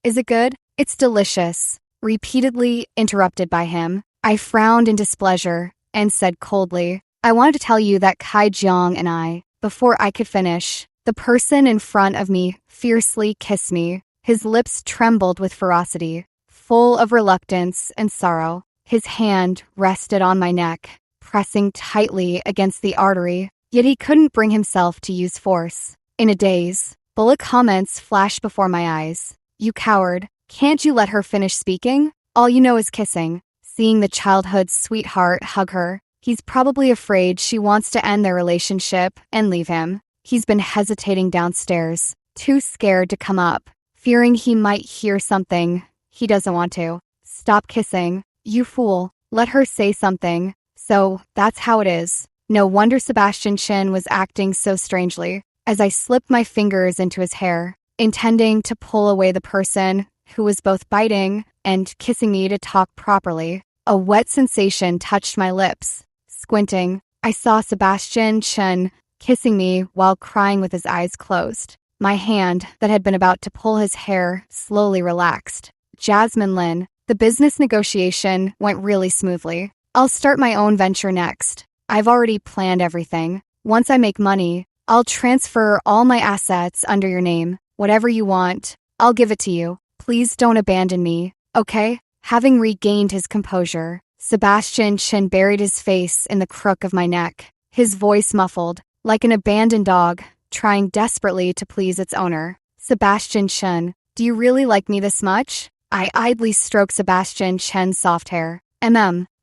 is it good? It's delicious. Repeatedly interrupted by him, I frowned in displeasure and said coldly, I wanted to tell you that Kai Jiang and I, before I could finish, the person in front of me fiercely kissed me. His lips trembled with ferocity, full of reluctance and sorrow. His hand rested on my neck, pressing tightly against the artery, yet he couldn't bring himself to use force. In a daze, bullet comments flashed before my eyes. You coward, can't you let her finish speaking? All you know is kissing. Seeing the childhood sweetheart hug her, he's probably afraid she wants to end their relationship and leave him. He's been hesitating downstairs, too scared to come up, fearing he might hear something he doesn't want to. Stop kissing, you fool. Let her say something. So, that's how it is. No wonder Sebastian Chin was acting so strangely, as I slipped my fingers into his hair, intending to pull away the person who was both biting and kissing me to talk properly. A wet sensation touched my lips. Squinting, I saw Sebastian Chin kissing me while crying with his eyes closed. My hand, that had been about to pull his hair, slowly relaxed. Jasmine Lin, the business negotiation went really smoothly. I'll start my own venture next. I've already planned everything. Once I make money, I'll transfer all my assets under your name. Whatever you want, I'll give it to you. Please don't abandon me, okay? Having regained his composure, Sebastian Chin buried his face in the crook of my neck, his voice muffled, like an abandoned dog, trying desperately to please its owner. Sebastian Chin, do you really like me this much? I idly stroked Sebastian Chin's soft hair.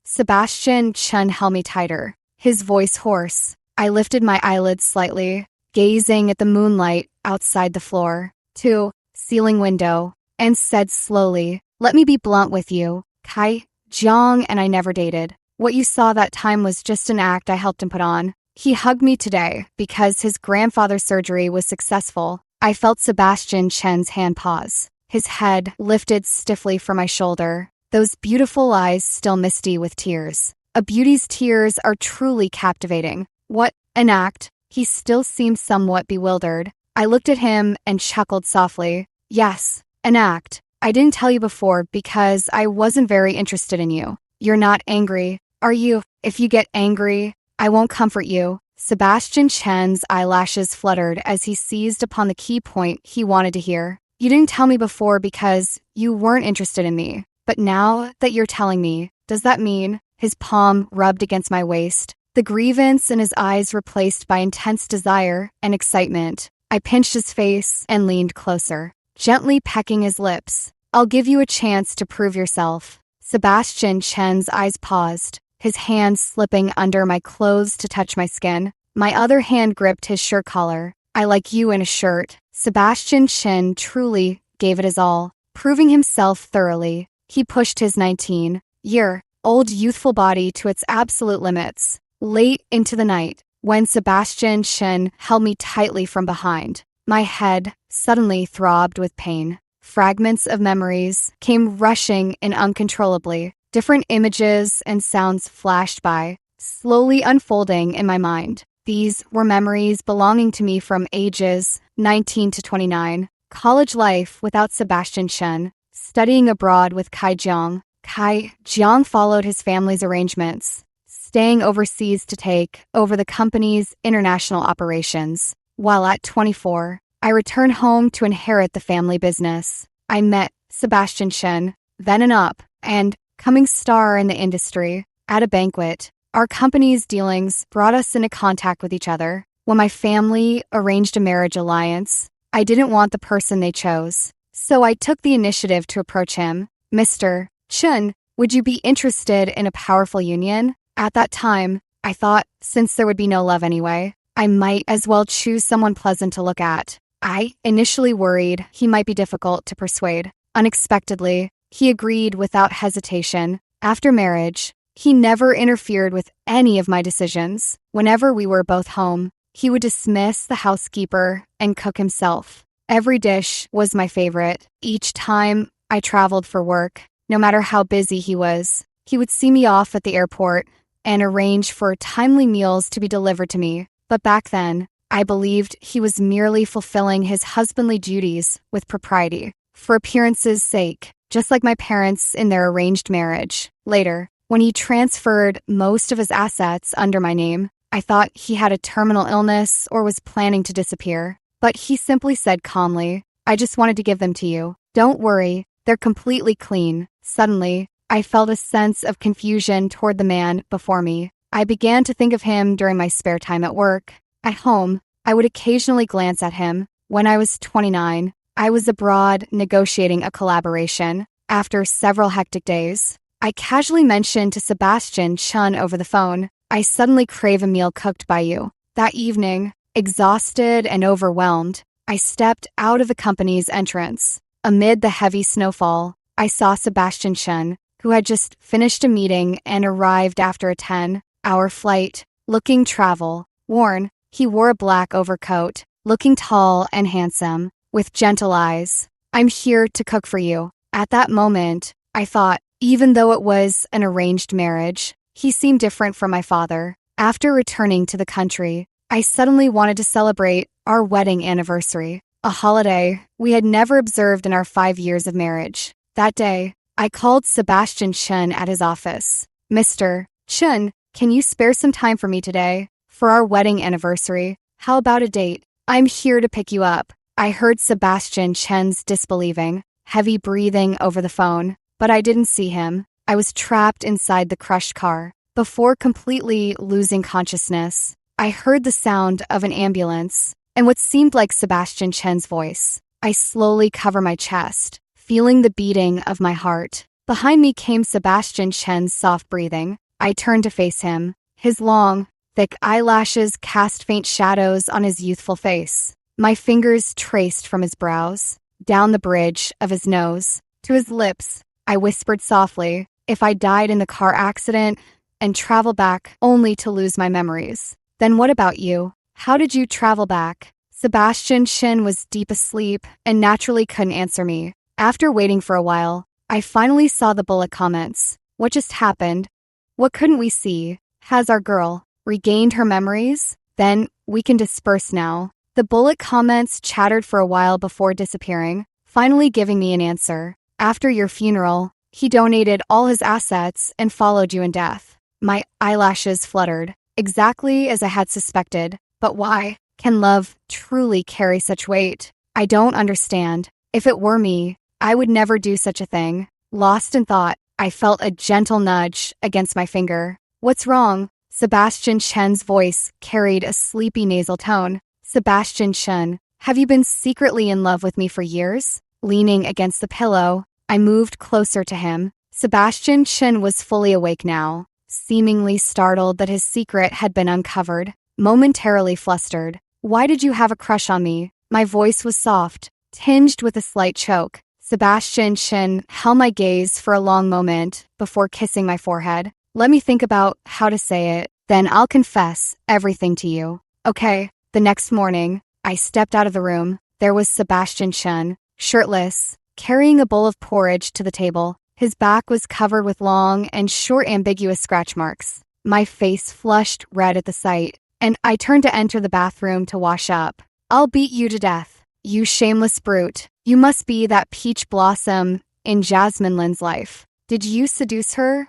Sebastian Chin held me tighter, his voice hoarse. I lifted my eyelids slightly, gazing at the moonlight outside the floor, to ceiling window, and said slowly, let me be blunt with you. Kai Jiang and I never dated. What you saw that time was just an act I helped him put on. He hugged me today because his grandfather's surgery was successful. I felt Sebastian Chin's hand pause, his head lifted stiffly from my shoulder, those beautiful eyes still misty with tears. A beauty's tears are truly captivating. What an act. He still seemed somewhat bewildered. I looked at him and chuckled softly. Yes, an act. I didn't tell you before because I wasn't very interested in you. You're not angry, are you? If you get angry, I won't comfort you. Sebastian Chin's eyelashes fluttered as he seized upon the key point he wanted to hear. You didn't tell me before because you weren't interested in me. But now that you're telling me, does that mean? His palm rubbed against my waist, the grievance in his eyes replaced by intense desire and excitement. I pinched his face and leaned closer, gently pecking his lips. I'll give you a chance to prove yourself. Sebastian Chin's eyes paused, his hand slipping under my clothes to touch my skin. My other hand gripped his shirt collar. I like you in a shirt. Sebastian Chin truly gave it his all, proving himself thoroughly. He pushed his 19-year-old youthful body to its absolute limits. Late into the night, when Sebastian Chin held me tightly from behind, my head suddenly throbbed with pain. Fragments of memories came rushing in uncontrollably. Different images and sounds flashed by, slowly unfolding in my mind. These were memories belonging to me from ages 19 to 29, college life without Sebastian Chin, studying abroad with Kai Jiang. Kai Jiang followed his family's arrangements, staying overseas to take over the company's international operations. While at 24, I returned home to inherit the family business. I met Sebastian Chin, then an up and coming star in the industry, at a banquet. Our company's dealings brought us into contact with each other. When my family arranged a marriage alliance, I didn't want the person they chose, so I took the initiative to approach him. Mr. Chin, would you be interested in a powerful union? At that time, I thought, since there would be no love anyway, I might as well choose someone pleasant to look at. I initially worried he might be difficult to persuade. Unexpectedly, he agreed without hesitation. After marriage, he never interfered with any of my decisions. Whenever we were both home, he would dismiss the housekeeper and cook himself. Every dish was my favorite. Each time I traveled for work, no matter how busy he was, he would see me off at the airport and arrange for timely meals to be delivered to me. But back then, I believed he was merely fulfilling his husbandly duties with propriety, for appearance's sake, just like my parents in their arranged marriage. Later, when he transferred most of his assets under my name, I thought he had a terminal illness or was planning to disappear. But he simply said calmly, I just wanted to give them to you. Don't worry, they're completely clean. Suddenly, I felt a sense of confusion toward the man before me. I began to think of him during my spare time at work. At home, I would occasionally glance at him. When I was 29, I was abroad negotiating a collaboration. After several hectic days, I casually mentioned to Sebastian Chin over the phone, I suddenly crave a meal cooked by you. That evening, exhausted and overwhelmed, I stepped out of the company's entrance. Amid the heavy snowfall, I saw Sebastian Chin, who had just finished a meeting and arrived after a 10-hour flight, looking travel-worn. He wore a black overcoat, looking tall and handsome, with gentle eyes. "I'm here to cook for you." At that moment, I thought, even though it was an arranged marriage, he seemed different from my father. After returning to the country, I suddenly wanted to celebrate our wedding anniversary, a holiday we had never observed in our 5 years of marriage. That day, I called Sebastian Chen at his office. "Mr. Chen, can you spare some time for me today? For our wedding anniversary, how about a date? I'm here to pick you up." I heard Sebastian Chen's disbelieving, heavy breathing over the phone, but I didn't see him. I was trapped inside the crushed car. Before completely losing consciousness, I heard the sound of an ambulance and what seemed like Sebastian Chen's voice. I slowly covered my chest, feeling the beating of my heart. Behind me came Sebastian Chen's soft breathing. I turned to face him. His long, thick eyelashes cast faint shadows on his youthful face. My fingers traced from his brows, down the bridge of his nose, to his lips. I whispered softly, "If I died in the car accident and travel back only to lose my memories, then what about you? How did you travel back?" Sebastian Chen was deep asleep and naturally couldn't answer me. After waiting for a while, I finally saw the bullet comments. "What just happened? What couldn't we see? Has our girl regained her memories? Then we can disperse now." The bullet comments chattered for a while before disappearing, finally giving me an answer. "After your funeral, he donated all his assets and followed you in death." My eyelashes fluttered, exactly as I had suspected. But why? Can love truly carry such weight? I don't understand. If it were me, I would never do such a thing. Lost in thought, I felt a gentle nudge against my finger. "What's wrong?" Sebastian Chen's voice carried a sleepy nasal tone. "Sebastian Chen, have you been secretly in love with me for years?" Leaning against the pillow, I moved closer to him. Sebastian Chen was fully awake now, seemingly startled that his secret had been uncovered, momentarily flustered. "Why did you have a crush on me?" My voice was soft, tinged with a slight choke. Sebastian Chen held my gaze for a long moment before kissing my forehead. "Let me think about how to say it, then I'll confess everything to you." "Okay." The next morning, I stepped out of the room. There was Sebastian Chen, shirtless, carrying a bowl of porridge to the table. His back was covered with long and short ambiguous scratch marks. My face flushed red at the sight, and I turned to enter the bathroom to wash up. "I'll beat you to death, you shameless brute. You must be that peach blossom in Jasmine Lin's life. Did you seduce her?"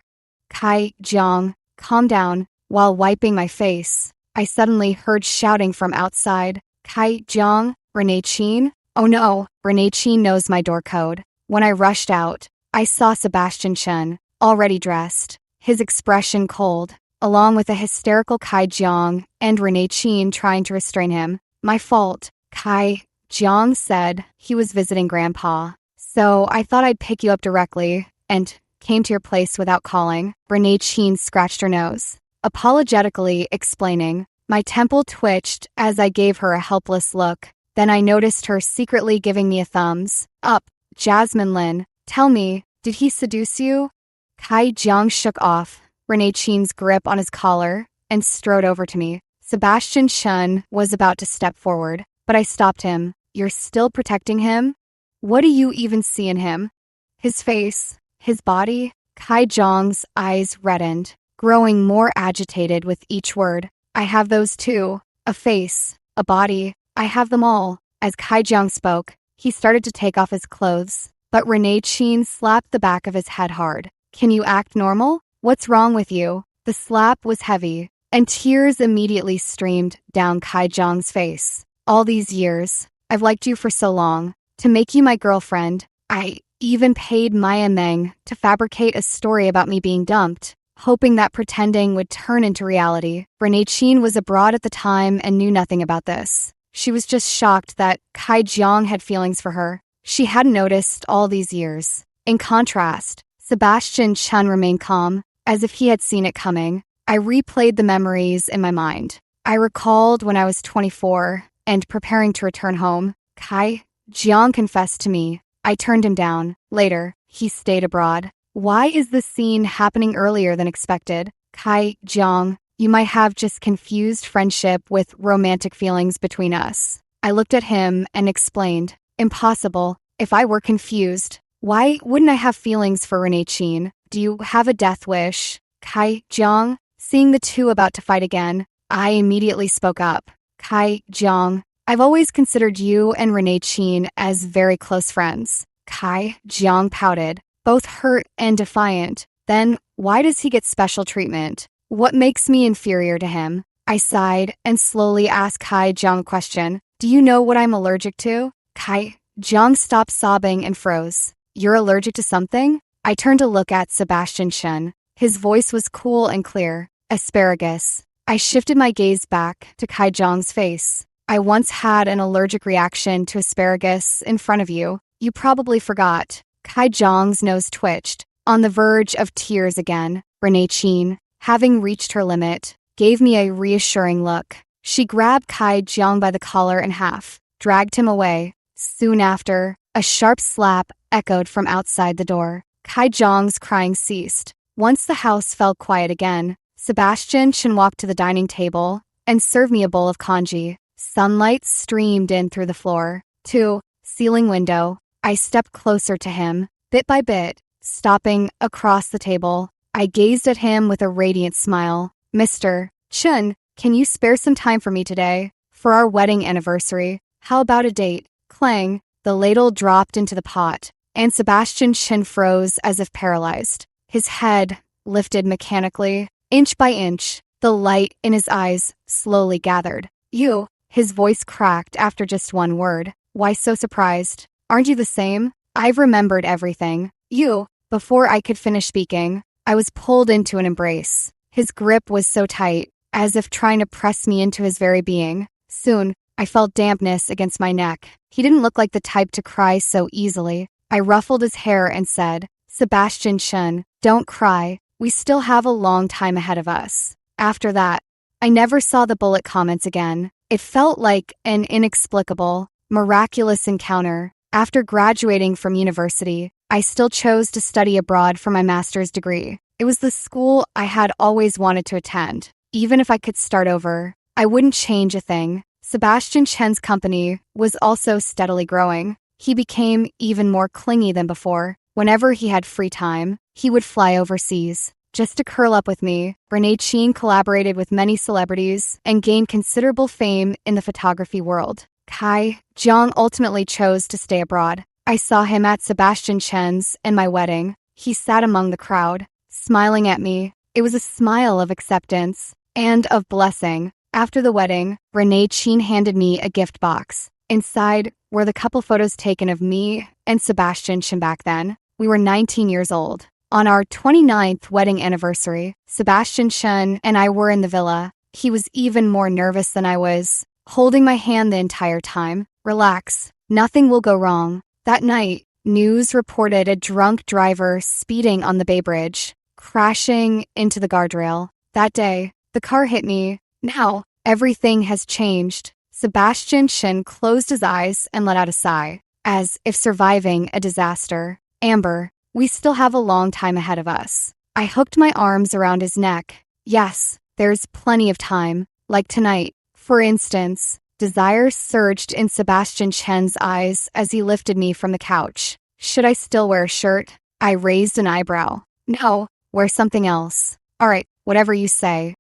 "Kai Jiang, calm down." While wiping my face, I suddenly heard shouting from outside. "Kai Jiang, Renee Chin?" Oh no, Renee Chin knows my door code. When I rushed out, I saw Sebastian Chen, already dressed, his expression cold, along with a hysterical Kai Jiang and Renee Chin trying to restrain him. "My fault." Kai Jiang said he was visiting Grandpa, "so I thought I'd pick you up directly, and came to your place without calling." Renee Chin scratched her nose, apologetically explaining. My temple twitched as I gave her a helpless look. Then I noticed her secretly giving me a thumbs up. "Jasmine Lin, tell me, did he seduce you?" Kai Jiang shook off Renee Chin's grip on his collar and strode over to me. Sebastian Chen was about to step forward, but I stopped him. "You're still protecting him? What do you even see in him? His face, his body?" Kai Jiang's eyes reddened, growing more agitated with each word. "I have those too. A face, a body. I have them all." As Kai Jiang spoke, he started to take off his clothes, but Renee Chin slapped the back of his head hard. "Can you act normal? What's wrong with you?" The slap was heavy, and tears immediately streamed down Kai Jiang's face. "All these years, I've liked you for so long. To make you my girlfriend, I even paid Maya Meng to fabricate a story about me being dumped, hoping that pretending would turn into reality." Renee Chin was abroad at the time and knew nothing about this. She was just shocked that Kai Jiang had feelings for her. She hadn't noticed all these years. In contrast, Sebastian Chen remained calm, as if he had seen it coming. I replayed the memories in my mind. I recalled when I was 24 and preparing to return home. Kai Jiang confessed to me. I turned him down. Later, he stayed abroad. Why is this scene happening earlier than expected? Kai Jiang, you might have just confused friendship with romantic feelings between us. I looked at him and explained, impossible. If I were confused, why wouldn't I have feelings for Renee Chin? Do you have a death wish? Kai Jiang, seeing the two about to fight again, I immediately spoke up. Kai Jiang, I've always considered you and Renee Chin as very close friends. Kai Jiang pouted, both hurt and defiant. Then, why does he get special treatment? What makes me inferior to him? I sighed and slowly asked Kai Jiang a question. Do you know what I'm allergic to? Kai Jiang stopped sobbing and froze. You're allergic to something? I turned to look at Sebastian Chen. His voice was cool and clear. Asparagus. I shifted my gaze back to Kai Jiang's face. I once had an allergic reaction to asparagus in front of you. You probably forgot. Kai Jiang's nose twitched, on the verge of tears again. Renee Chin, having reached her limit, gave me a reassuring look. She grabbed Kai Jiang by the collar in half, dragged him away. Soon after, a sharp slap echoed from outside the door. Kai Jiang's crying ceased. Once the house fell quiet again, Sebastian Chen walked to the dining table and served me a bowl of congee. Sunlight streamed in through the floor. To ceiling window, I stepped closer to him, bit by bit, stopping across the table. I gazed at him with a radiant smile. Mr. Chen, can you spare some time for me today? For our wedding anniversary, how about a date? Clang, the ladle dropped into the pot, and Sebastian Chen froze as if paralyzed. His head lifted mechanically. Inch by inch, the light in his eyes slowly gathered. You, his voice cracked after just one word. Why so surprised? Aren't you the same? I've remembered everything. You, before I could finish speaking, I was pulled into an embrace. His grip was so tight, as if trying to press me into his very being. Soon, I felt dampness against my neck. He didn't look like the type to cry so easily. I ruffled his hair and said, Sebastian Chen, don't cry. We still have a long time ahead of us. After that, I never saw the bullet comments again. It felt like an inexplicable, miraculous encounter. After graduating from university, I still chose to study abroad for my master's degree. It was the school I had always wanted to attend. Even if I could start over, I wouldn't change a thing. Sebastian Chen's company was also steadily growing. He became even more clingy than before. Whenever he had free time, he would fly overseas just to curl up with me. Renee Chin collaborated with many celebrities and gained considerable fame in the photography world. Kai Jiang ultimately chose to stay abroad. I saw him at Sebastian Chen's and my wedding. He sat among the crowd, smiling at me. It was a smile of acceptance and of blessing. After the wedding, Renee Chin handed me a gift box. Inside were the couple photos taken of me and Sebastian Chen back then. We were 19 years old. On our 29th wedding anniversary, Sebastian Chen and I were in the villa. He was even more nervous than I was, holding my hand the entire time. Relax, nothing will go wrong. That night, news reported a drunk driver speeding on the Bay Bridge, crashing into the guardrail. That day, the car hit me. Now, everything has changed. Sebastian Chen closed his eyes and let out a sigh, as if surviving a disaster. Amber, we still have a long time ahead of us. I hooked my arms around his neck. Yes, there's plenty of time, like tonight. For instance, desire surged in Sebastian Chen's eyes as he lifted me from the couch. Should I still wear a shirt? I raised an eyebrow. No, wear something else. All right, whatever you say.